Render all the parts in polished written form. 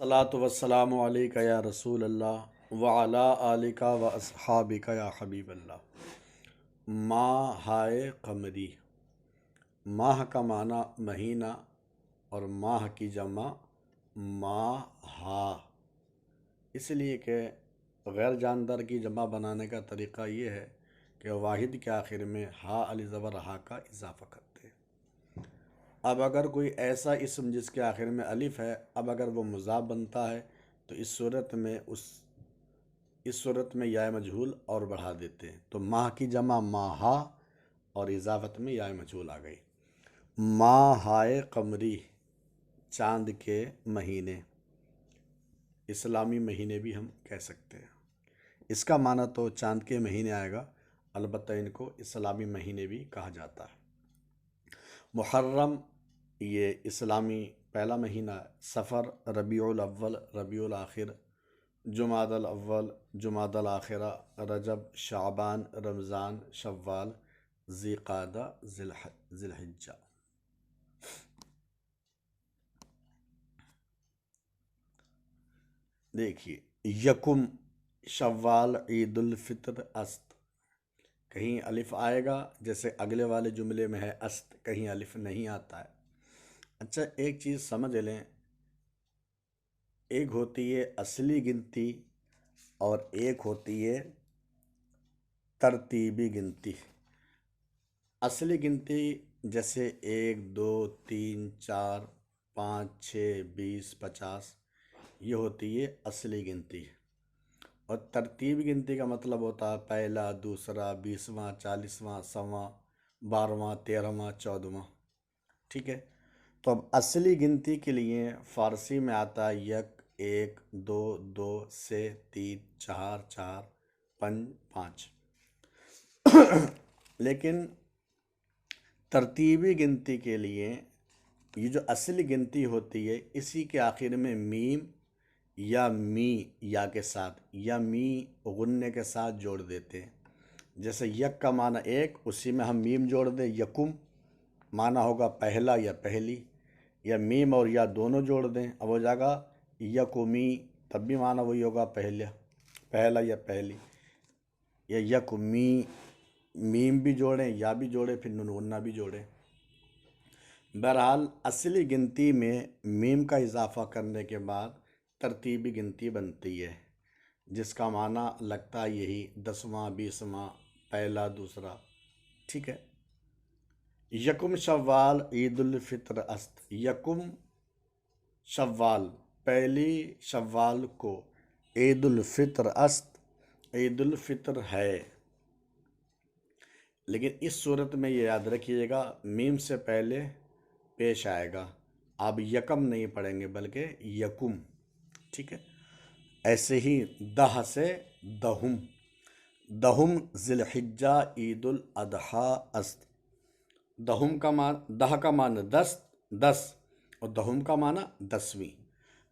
सलातु वस्सलामु अलैका या रसूल अल्लाह व अला आलिका व अस्हाबिका या हबीब अल्लाह। माह कमरी, माह का माना महीना और माह की जमा माहा, इसलिए कि गैर जानदार की जमा बनाने का तरीक़ा ये है कि वाहिद के आखिर में हा अली ज़बर हा का इजाफ़ा करते हैं। अब अगर कोई ऐसा इस्म जिसके आखिर में अलिफ़ है, अब अगर वो मुज़ाफ बनता है तो इस सूरत में या मजहूल और बढ़ा देते हैं, तो माह की जमा माहा और इजाफत में या मजहूल आ गई। माहाए कमरी, चांद के महीने, इस्लामी महीने भी हम कह सकते हैं। इसका माना तो चांद के महीने आएगा, अलबत्ता इनको इस्लामी महीने भी कहा जाता है। मुहर्रम ये इस्लामी पहला महीना है। सफ़र, रबीउल अव्वल, रबीउल आखिर, जुमादल अव्वल, जुमादल आखिरा, रजब, शाबान, रमज़ान, शव्वाल, ज़िक़ादा, ज़िलहिज्जा। देखिए, यकुम शव्वाल ईदुल फ़ितर अस्त, कहीं अलिफ़ आएगा, जैसे अगले वाले जुमले में है अस्त, कहीं अलिफ़ नहीं आता है। अच्छा, एक चीज़ समझ लें, एक होती है असली गिनती और एक होती है तरतीबी गिनती। असली गिनती जैसे 1, 2, 3, 4, 5, 6, 20, 50, ये होती है असली गिनती। और तरतीबी गिनती का मतलब होता है पहला, दूसरा, 20वां, 40वां, 100वां, 12वां, 13वां, 14वां। ठीक है, तो अब असली गिनती के लिए फ़ारसी में आता है यक, 1, 2, 2 से 3, 4, 4, 5, 5। लेकिन तरतीबी गिनती के लिए ये जो असली गिनती होती है, इसी के आखिर में मीम या मी या के साथ या मी गुन्ने के साथ जोड़ देते हैं। जैसे यक का माना एक, उसी में हम मीम जोड़ दें, यकुम माना होगा पहला या पहली, या मीम और या दोनों जोड़ दें, अब हो जाएगा यकुमी, तब भी माना वही होगा पहला या पहली, या यकुमी, मीम भी जोड़ें या भी जोड़ें, फिर नून गुन्ना भी जोड़ें। बहरहाल असली गिनती में मीम का इजाफ़ा करने के बाद तरतीबी गिनती बनती है, जिसका माना लगता है यही 10वां, 20वां, पहला, दूसरा। ठीक है, यकुम शव्वाल ईदुल फ़ितर अस्त, यकुम शव्वाल, पहली शव्वाल को, ईदुल फ़ितर अस्त, ईदुल फ़ितर है। लेकिन इस सूरत में ये याद रखिएगा, मीम से पहले पेश आएगा। आप यकम नहीं पढ़ेंगे बल्कि यकुम। ठीक है, ऐसे ही दह से दहुम, दहुम ज़िलहिज्जा ईदुल अदहा अस्त, दहुम का मान, दह का मान 10, 10, और दहुम का माना 10वीं।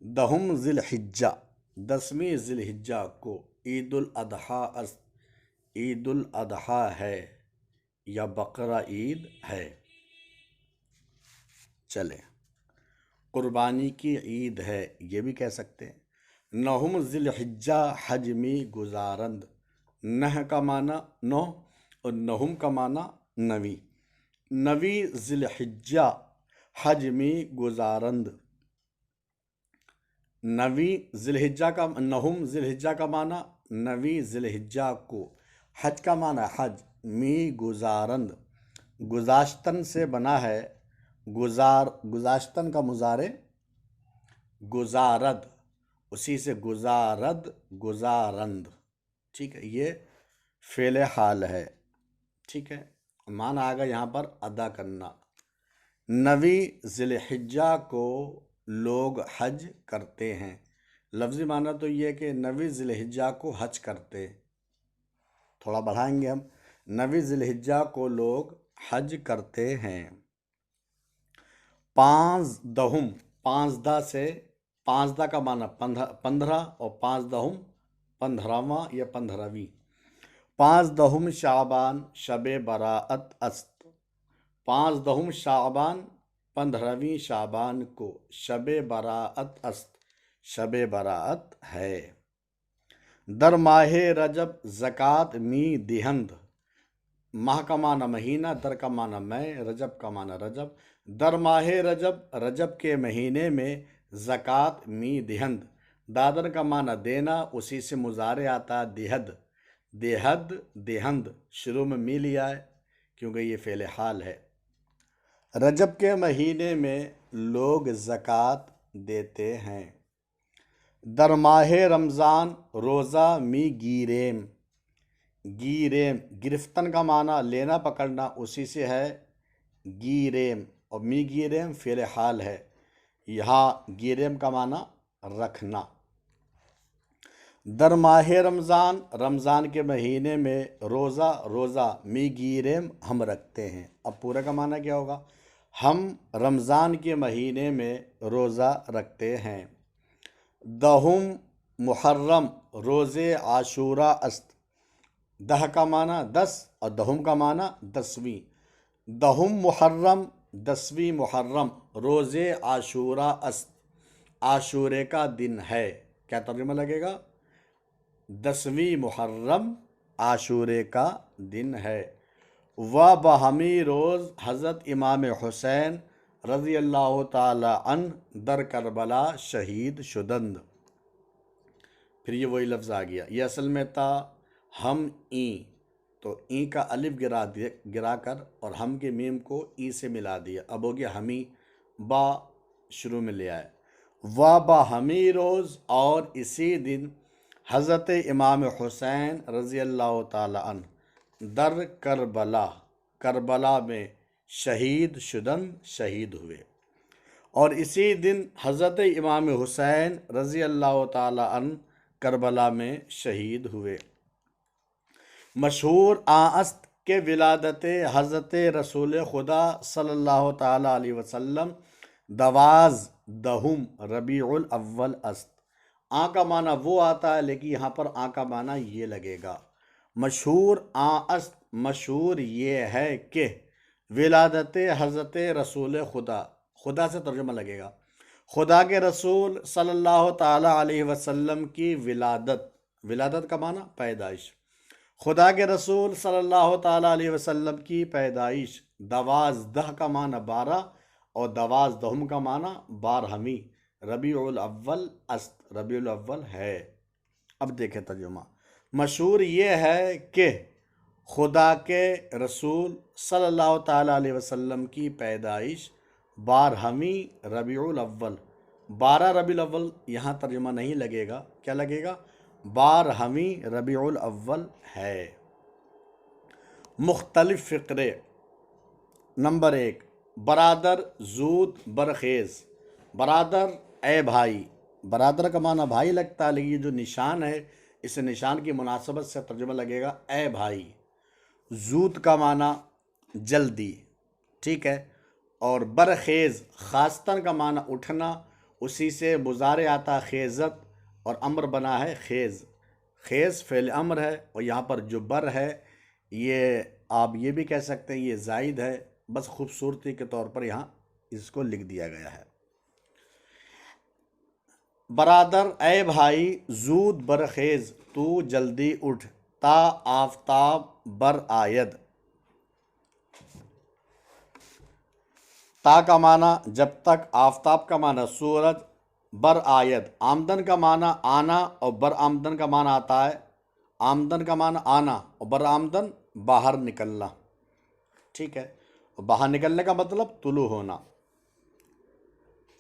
दहुम ज़िलहिज्जा, 10वीं ज़िलहिज्जा को ईदुल अदहा अस्त, ईदुल अदहा है या बकरा ईद है। चले, कुर्बानी की ईद है, ये भी कह सकते हैं। नहुम ज़िलहिज्जा हजमी गुजारंद, नह का माना 9 और नहुम का माना नवी, नवी ज़िलहिज्जा हजमी गुजारंद, नवी ज़िलहिज्जा का, नहुम ज़िलहिज्जा का माना नवी ज़िलहिज्जा को, हज का माना हज, मी गुजारंद, गुजाश्तन से बना है, गुजाश्तन का मुजारे गुजारद, उसी से गुजारद, गुजारंद। ठीक है, ये फेले हाल है। ठीक है, माना आ गया यहाँ पर अदा करना। नवी ज़िलहिज्जा को लोग हज करते हैं, लफ्ज़ी माना तो ये कि नवी ज़िलहिज्जा को हज करते, थोड़ा बढ़ाएंगे हम, नवी ज़िलहिज्जा को लोग हज करते हैं। 5 दहुम, 5 दा से पाँचदा का माना 15 और 5 दहुम 15वां या 15वीं। 5 दहुम शाबान शबे बराअत अस्त। 5 दहुम शाबान 15वीं शाबान को शबे बराअत अस्त, शबे बराअत है। दर माहे रजब ज़कात मी दिहंद। माह का माना महीना, दर का माना मैं, रजब का माना रजब। दर माहे रजब, रजब के महीने में ज़कात मी दिहंद। दादर का माना देना, उसी से मुजारे आता दिहद, देहद देहंद। शुरू में मी लिया है क्योंकि ये फ़ेल हाल है। रजब के महीने में लोग ज़कात देते हैं। दर माहे रमज़ान रोज़ा मी गीरेम। गीरेम गिरफ्तन का माना लेना पकड़ना, उसी से है गीरेम, और मी गीरेम फ़ेल हाल है। यहाँ गीरेम का माना रखना। दर माहे रमज़ान, रमज़ान के महीने में रोज़ा रोज़ा मी गीरेम हम रखते हैं। अब पूरा का माना क्या होगा? हम रमज़ान के महीने में रोज़ा रखते हैं। दहुम मुहर्रम रोज़े आशूरा अस्त। दह का माना 10 और दहुम का माना 10वीं। दहुम मुहर्रम 10वीं मुहर्रम रोज़े आशूरा अस्त, आशूरे का दिन है। क्या तर्जुमा लगेगा? 10वीं मुहर्रम आशूरे का दिन है। व बहमी रोज़ हज़रत इमाम हुसैन रज़ी अल्लाह ताला अन दर करबला शहीद शुदंद। फिर ये वही लफ्ज़ आ गया। ये असल में था हम ई, तो ई का अलिफ गिरा कर और हम के मीम को ई से मिला दिया। अब हो गया हमी, बा शुरू में ले आए। व बा हमी रोज़, और इसी दिन हज़रत इमाम हुसैन रज़ी अल्लाह ताला अन दर करबला, करबला में शहीद शुदन शहीद हुए। और इसी दिन हज़रत इमाम हुसैन रज़ी अल्लाह ताला अन करबला में शहीद हुए। मशहूर आस्त के विलादत हज़रत रसूल खुदा सल्लल्लाहु ताला अलैहि वसल्लम दवाज़ दहुम रबीउल अव्वल अस्त। आ का माना वो आता है, लेकिन यहाँ पर आ का माना ये लगेगा। मशहूर आस्त, मशहूर ये है कि विलादत हज़रत रसूल खुदा, खुदा से तर्जुमा लगेगा, खुदा के रसूल सल्लल्लाहु ताला अलैहि वसल्लम की विलादत। विलादत का माना पैदाइश। खुदा के रसूल सल्लल्लाहु ताला अलैहि वसल्लम की पैदाइश। दवाज़ दह का माना 12 और दवाज़ दहुम का माना 12वीं। रबीउल अव्वल अस्त, रबीउल अव्वल है। अब देखें तर्जुमा। मशहूर ये है कि खुदा के रसूल सल्लल्लाहु ताला अलैहि वसल्लम की पैदाइश 12वीं रबीउल अव्वल। 12 रबीउल अव्वल यहाँ तर्जुमा नहीं लगेगा, क्या लगेगा? 12वीं रबीउल अव्वल है। मुख्तलिफ फ़िक्रे। नंबर 1, बरादर जूद बरखेज़। बरादर ए भाई, बरादर का माना भाई लगता है, लेकिन ये जो निशान है इस निशान की मुनासबत से तर्जुमा लगेगा ए भाई। जूद का माना जल्दी, ठीक है। और बरखेज़ खास्तन का माना उठना, उसी से मुजारे आता खेज़त और अम्र बना है खेज़। खेज़ फ़ेल अम्र है, और यहाँ पर जो बर है ये आप ये भी कह सकते हैं ये ज़ाइद है, बस खूबसूरती के तौर पर यहाँ इसको लिख दिया गया है। बरादर ए भाई जूद बरखेज़ तू जल्दी उठ, ता आफताब बर आयद। ता का माना जब तक, आफताब का माना सूरज, बर आयद आमदन का माना आना, और बर आमदन का माना आता है, आमदन का माना आना और बर आमदन बाहर निकलना, ठीक है। और बाहर निकलने का मतलब तुलू होना।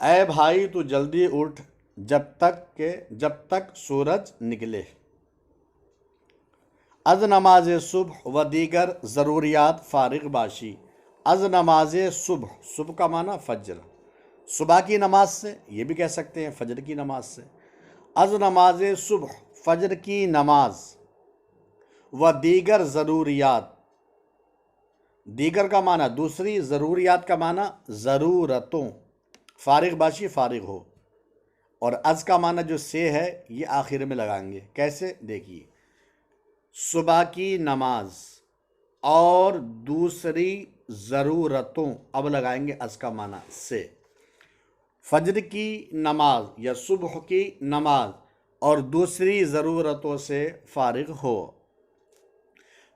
ए भाई तू जल्दी उठ जब तक सूरज निकले। अज नमाज सुबह व दीगर ज़रूरियात फारिग बाशी। अज नमाज सुबह, सुबह का माना फज्र, सुबह की नमाज से, ये भी कह सकते हैं फजर की नमाज से। अज नमाज सुबह, फजर की नमाज। व दीगर ज़रूरियात, दीगर का माना दूसरी, ज़रूरियात का माना ज़रूरतों। फारिग बाशी फारिग हो। और अज का माना जो से है ये आखिर में लगाएंगे। कैसे, देखिए, सुबह की नमाज और दूसरी ज़रूरतों, अब लगाएंगे अज का माना से। फजर की नमाज या सुबह की नमाज और दूसरी ज़रूरतों से फारिग हो।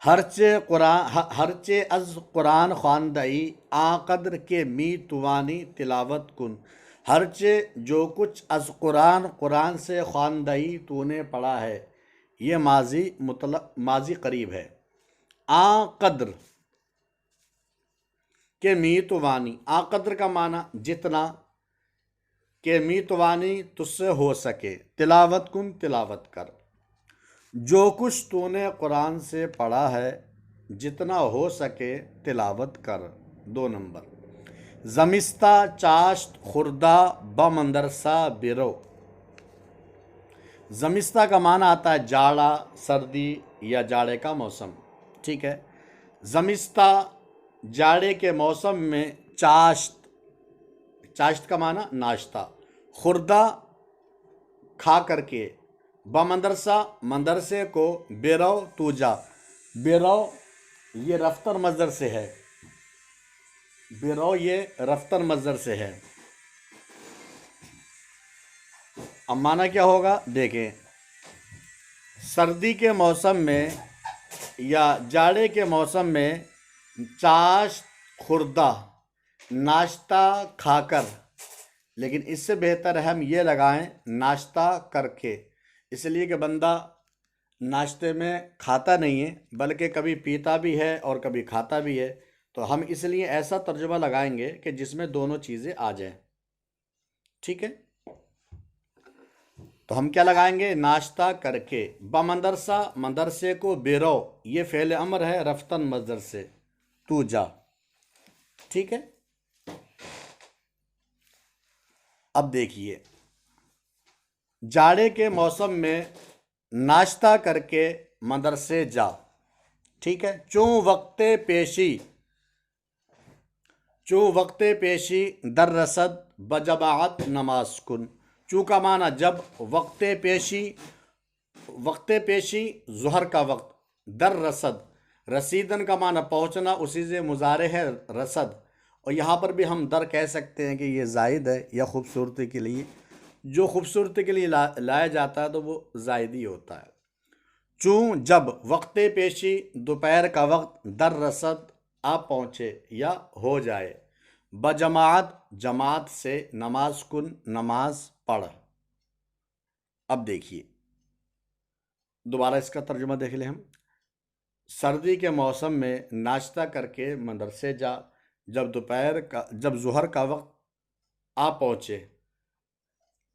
हरचे अज कुरान ख़्वानदई आ कद्र के मी तुवानी तिलावत कुन। हरचे जो कुछ अज कुरान से ख़्वानदई तूने पढ़ा है, ये माजी करीब है। आ कद्र के मी तुवानी, आ कद्र का माना जितना, के मी तुवानी तुझसे हो सके, तिलावत कुन तिलावत कर। जो कुछ तूने कुरान से पढ़ा है जितना हो सके तिलावत कर। 2 नंबर, जमिस्ता चाश्त खुर्दा बमंदरसा बिरो। जमिस्ता का माना आता है जाड़ा, सर्दी या जाड़े का मौसम। ठीक है, जमिस्ता जाड़े के मौसम में चाश्त, चाश्त का माना नाश्ता, खुर्दा खा करके, बमंदरसा मंदरसे को, बेरव तूजा। बेरव ये रफ्तर मजदर से है, बेरव ये रफ्तर मजदर से है। अब माना क्या होगा, देखें, सर्दी के मौसम में या जाड़े के मौसम में चाश खुर्दा नाश्ता खाकर, लेकिन इससे बेहतर है हम ये लगाएं नाश्ता करके, इसलिए कि बंदा नाश्ते में खाता नहीं है बल्कि कभी पीता भी है और कभी खाता भी है, तो हम इसलिए ऐसा तर्जुमा लगाएंगे कि जिसमें दोनों चीज़ें आ जाएं। ठीक है, तो हम क्या लगाएंगे, नाश्ता करके। बमंदरसा मंदरसे को, बेरो ये फ़ेल अमर है रफ्तन मजदर से, तू जा। ठीक है, अब देखिए, जाड़े के मौसम में नाश्ता करके मदरसे जा। ठीक है, चूँ वक्ते पेशी, चूँ वक्ते पेशी दर रसद बजबात नमाज कुन। चूँ का माना जब, वक्ते पेशी, वक्ते पेशी ज़ुहर का वक्त, दर रसद रसीदन का माना पहुँचना, उसी से मुजारे है रसद। और यहाँ पर भी हम दर कह सकते हैं कि ये जायद है या खूबसूरती के लिए, जो खूबसूरती के लिए लाया जाता है तो वो जायदी होता है। चूँ जब, वक्ते पेशी दोपहर का वक्त, दर रसद आ पहुँचे या हो जाए, बजमात जमात से, नमाज कुन नमाज पढ़। अब देखिए, दोबारा इसका तर्जुमा देख लें हम। सर्दी के मौसम में नाश्ता करके मदरसे जा, जब दोपहर का, जब ज़ुहर का वक्त आ पहुँचे,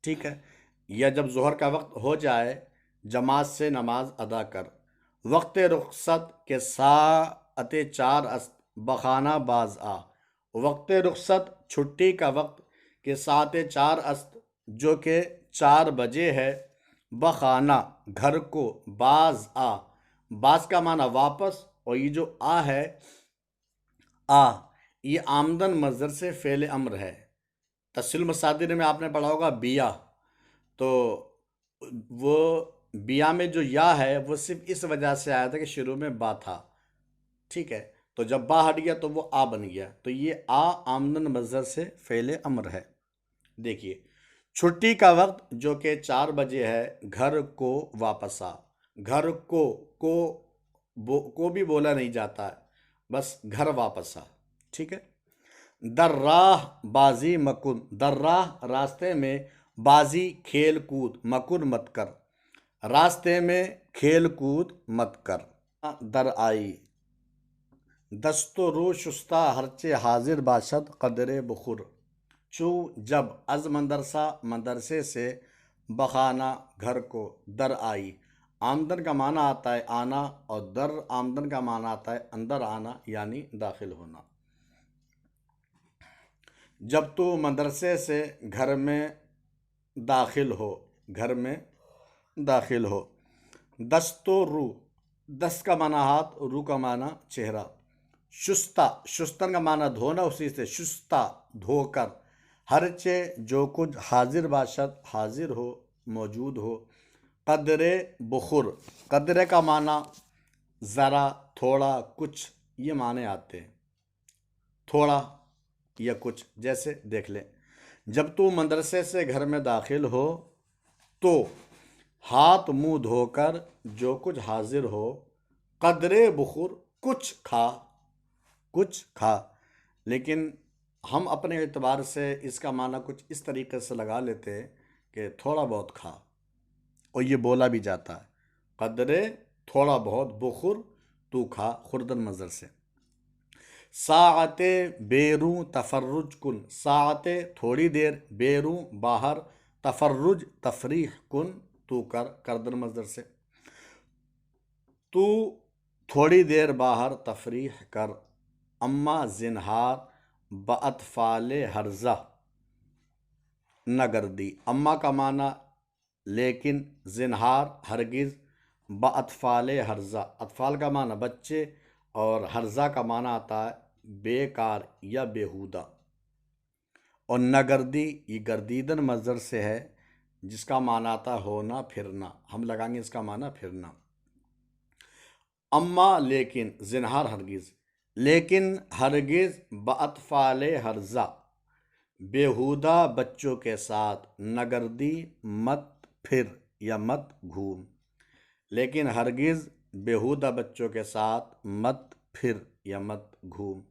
ठीक है, या जब ज़ुहर का वक्त हो जाए, जमात से नमाज अदा कर। वक्त रुखसत के साते 4 अस्त बखाना बाज आ। वक्त रुखसत छुट्टी का वक्त के साते 4 अस्त जो कि 4 बजे है, बखाना घर को, बाज आ, बाज का माना वापस, और ये जो आ है, आ ये आमदन मज़दर से फ़ेल अम्र है। तस्सील मसादिर में आपने पढ़ा होगा बिया, तो वो बिया में जो या है वो सिर्फ इस वजह से आया था कि शुरू में बा था। ठीक है, तो जब बा हट गया तो वो आ बन गया, तो ये आ आमदन मज़दर से फ़ेल अम्र है। देखिए, छुट्टी का वक्त जो कि 4 बजे है, घर को वापस आ। घर को भी बोला नहीं जाता है, बस घर वापस आ। ठीक है, दर्राह बाजी मकुन, दर्राह रास्ते में, बाजी खेल कूद, मकुन मत कर, रास्ते में खेल कूद मत कर। दर आई दस्तो रो शुस्ता हरचे हाजिर बाशद कदरे बुखुर। चू जब, अज मंदरसा मंदरसे से, बखाना घर को, दर आई आमदन का माना आता है आना, और दर आमदन का माना आता है अंदर आना यानी दाखिल होना। जब तू मदरसे से घर में दाखिल हो, घर में दाखिल हो। दस्तो रू, दस्त का माना हाथ, रू का माना चेहरा। शुस्ता, शुस्तन का माना धोना, उसी से शुस्ता धोकर। हरचे जो कुछ हाजिर बाशद हाजिर हो मौजूद हो। कदरे बुखुर, कदरे का माना ज़रा, थोड़ा, कुछ, ये माने आते हैं। थोड़ा या कुछ, जैसे देख ले, जब तू मदरसे से घर में दाखिल हो तो हाथ मुंह धोकर जो कुछ हाजिर हो, कदरे बुखुर, कुछ खा, कुछ खा। लेकिन हम अपने एतबार से इसका माना कुछ इस तरीके से लगा लेते हैं कि थोड़ा बहुत खा, और ये बोला भी जाता है, कदरे थोड़ा बहुत, बुखुर तू खा, खुर्दन मज़र से। साअते बेरू तफर्रुज कुन, साअते थोड़ी देर, बेरू बाहर, तफर्रुज तफरीह कुन तू कर, करदन मज़र से। तू थोड़ी देर बाहर तफरीह कर। अम्मा जिनहार बअतफाले हर्जा नगरदी, अम्मा का माना लेकिन, जिनहार हरगिज़, बअतफाले हर्जा, अतफाल का माना बच्चे, और हर्जा का माना आता है बेकार या बेहुदा। और नगरदी ये गर्दीदन मज़दर से है, जिसका माना आता होना फिरना, हम लगाएंगे इसका माना फिरना। अम्मा लेकिन, जिनहार हरगिज़, लेकिन हरगिज़ बअतफाले हर्जा, बेहुदा बच्चों के साथ, नगरदी मत फिर या मत घूम, लेकिन हरगिज़ बेहुदा बच्चों के साथ मत फिर या मत घूम।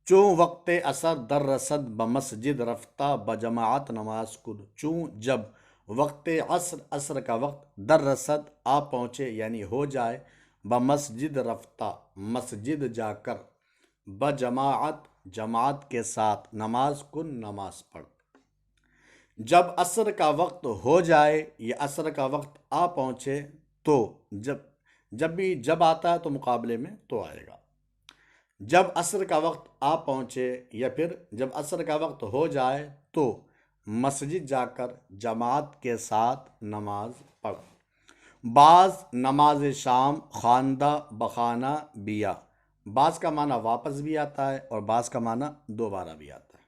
चूँ वक्त असर दर रसद बमस्जिद रफ्ता बजमात नमाज कुद, चूँ जब वक्त असर का वक्त, दर रसद आ पहुँचे यानी हो जाए, बमस्जिद रफ्ता मस्जिद जाकर, बजमात जमात के साथ, नमाज कुन नमाज पढ़। जब असर का वक्त हो जाए या असर का वक्त आ पहुँचे तो, जब आता है तो मुकाबले में तो आएगा। जब असर का वक्त आ पहुँचे या फिर जब असर का वक्त हो जाए तो मस्जिद जाकर जमात के साथ नमाज पढ़। बाज़ नमाज शाम खानदा बखाना बिया, बाज़ का माना वापस भी आता है और बाज़ का माना दोबारा भी आता है,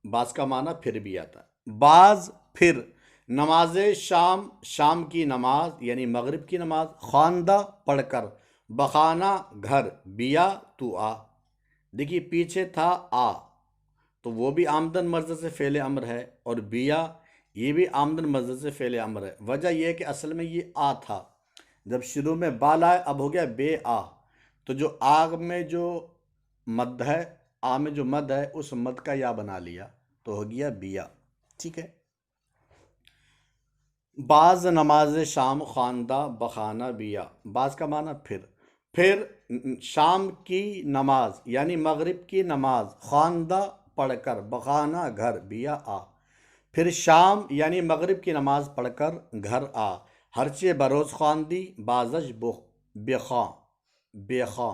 बाज़ का माना फिर भी आता है। बाज़ फिर नमाज शाम, शाम की नमाज यानी मगरिब की नमाज, खानदा पढ़कर, बखाना घर, बिया तू आ। देखिए पीछे था आ, तो वो भी आमदन मर्ज़ से फ़ेल अम्र है, और बिया ये भी आमदन मर्ज़ से फ़ेल अम्र है। वजह यह है कि असल में ये आ था, जब शुरू में बाल आए अब हो गया बे आ, तो जो आग में जो मद है, आ में जो मद है, उस मद का या बना लिया तो हो गया बिया। ठीक है। बाज़ नमाज शाम खानदा बखाना बिया, बाज़ का माना फिर शाम की नमाज यानी मगरिब की नमाज, खानदा पढ़कर, बखाना घर, बिया आ। फिर शाम यानी मगरिब की नमाज पढ़कर घर आ। हरचे बरोज़ खानदी बाजश बेखा, बेखा,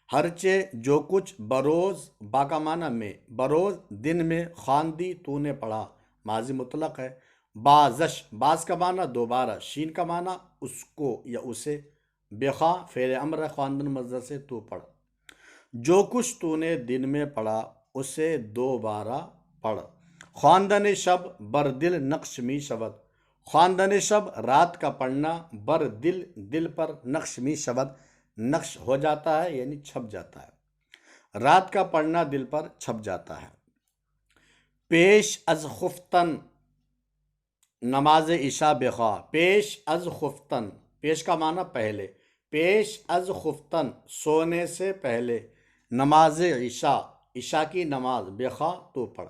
हरचे जो कुछ बरोज़, बा का माना में, बरोज़ दिन में, खानदी तूने पढ़ा, माजी मुतलक है। बाजश, बाज का माना दोबारा, शीन का माना उसको या उसे, बेखा फ़ेल अम्र ख़ानदन मज़दर से तू पढ़। जो कुछ तूने दिन में पढ़ा उसे दोबारा पढ़। ख़ानदन शब बर दिल नक्श मी शबद, ख़ानदन शब रात का पढ़ना, बर दिल दिल पर, नक्श मी शबद नक्श हो जाता है यानी छप जाता है, रात का पढ़ना दिल पर छप जाता है। पेश अज खुफ्तन नमाज इशा बेखा, पेश अज खुफ्तन, पेश का माना पहले, पेश अज खुफ्तन सोने से पहले, नमाज इशा, इशा की नमाज, बेखा तू पढ़,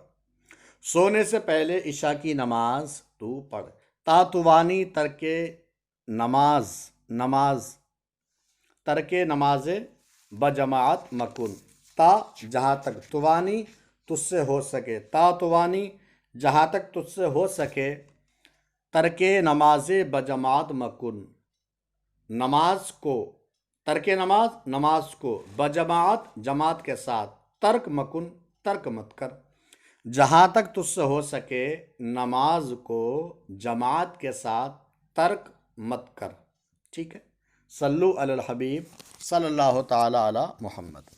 सोने से पहले इशा की नमाज तू पढ़। तातुवानी तरके नमाज, नमाज तरके नमाज बजमात मकुन, ता जहाँ तक, तुवानी तुझसे हो सके, ता तुवानी जहाँ तक तुझसे हो सके, तरके नमाज बजमात मकुन, नमाज को, तरके नमाज, नमाज को, बजमात जमात के साथ, तर्क मकुन तर्क मत कर, जहाँ तक तुझसे हो सके नमाज को जमात के साथ तर्क मत कर। ठीक है। सल्लु अलल हबीब सल्लल्लाहु ताला अला मुहम्मद।